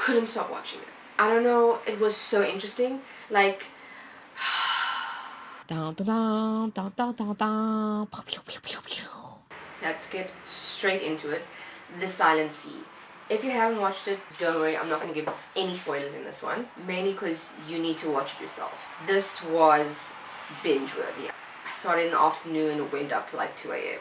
couldn't stop watching it. I don't know, it was so interesting. Like, let's get straight into it. The Silent Sea. If you haven't watched it, don't worry, I'm not going to give any spoilers in this one. Mainly because you need to watch it yourself. This was binge-worthy. I saw it in the afternoon, it went up to like 2 a.m.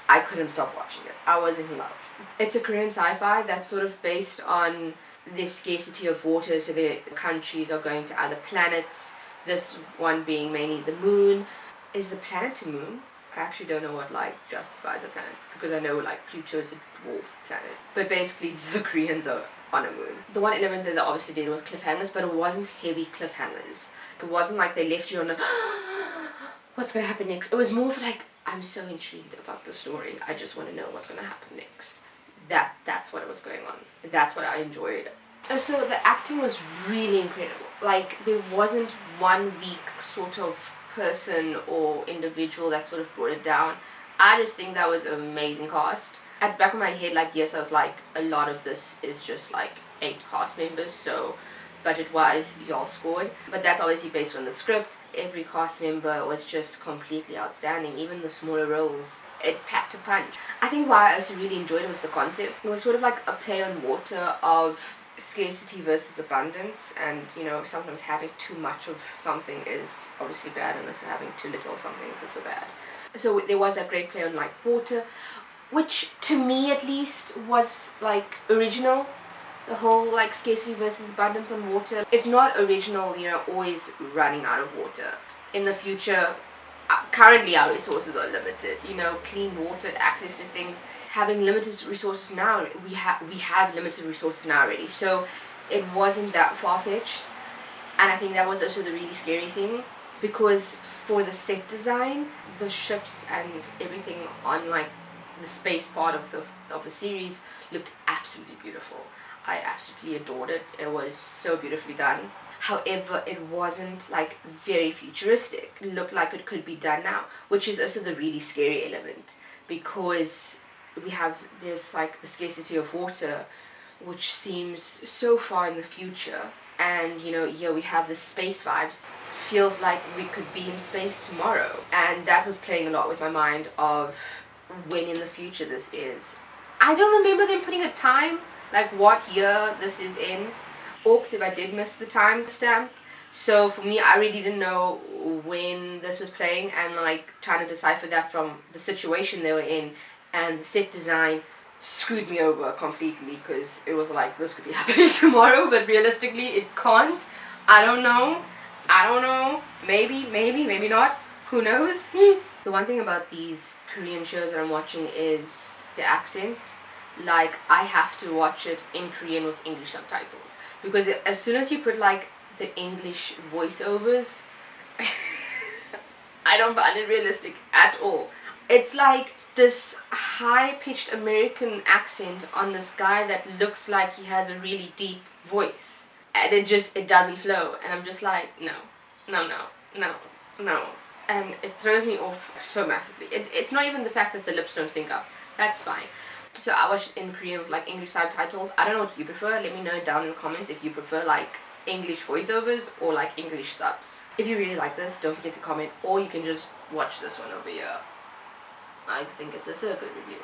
I couldn't stop watching it. I was in love. It's a Korean sci-fi that's sort of based on the scarcity of water, so the countries are going to other planets. This one being mainly the moon. Is the planet a moon? I actually don't know what like justifies a planet, because I know like Pluto is a dwarf planet. But basically the Koreans are on a moon. The one element that they obviously did was cliffhangers, but it wasn't heavy cliffhangers. It wasn't like they left you on a what's gonna happen next. It was more of like, I'm so intrigued about the story, I just want to know what's gonna happen next. That's what was going on. That's what I enjoyed. So the acting was really incredible. Like, there wasn't one weak sort of person or individual that sort of brought it down. I just think that was an amazing cast. At the back of my head, like, yes, I was like, a lot of this is just like 8 cast members, so budget wise y'all scored, but that's obviously based on the script. Every cast member was just completely outstanding. Even the smaller roles, it packed a punch. I think why I also really enjoyed it was the concept. It was sort of like a play on water of scarcity versus abundance, and you know, sometimes having too much of something is obviously bad, and also having too little of something is also bad. So there was that great play on like water, which to me at least was like original. The whole like scarcity versus abundance on water. It's not original, you know, always running out of water. In the future, currently our resources are limited. You know, clean water, access to things. Having limited resources now, we have limited resources now already. So it wasn't that far-fetched. And I think that was also the really scary thing, because for the set design, the ships and everything on like the space part of the series looked absolutely beautiful. I absolutely adored it. It was so beautifully done. However, it wasn't like very futuristic. It looked like it could be done now, which is also the really scary element, because there's like the scarcity of water, which seems so far in the future, and you know, yeah, we have the space vibes. Feels like we could be in space tomorrow, and that was playing a lot with my mind of when in the future this is. I don't remember them putting a time, like what year this is in. Orcs if I did miss the time stamp. So for me, I really didn't know when this was playing, and like trying to decipher that from the situation they were in, and the set design screwed me over completely, because it was like, this could be happening tomorrow, but realistically it can't. I don't know. Maybe not. Who knows? The one thing about these Korean shows that I'm watching is the accent. Like, I have to watch it in Korean with English subtitles, because as soon as you put like the English voiceovers, I don't find it realistic at all. It's like this high-pitched American accent on this guy that looks like he has a really deep voice, and it doesn't flow, and I'm just like, no, and it throws me off so massively. It's not even the fact that the lips don't sync up, that's fine. So I watched in Korean with like English subtitles. I don't know what you prefer. Let me know down in the comments if you prefer like English voiceovers or like English subs. If you really like this, don't forget to comment, or you can just watch this one over here. I think it's a good review.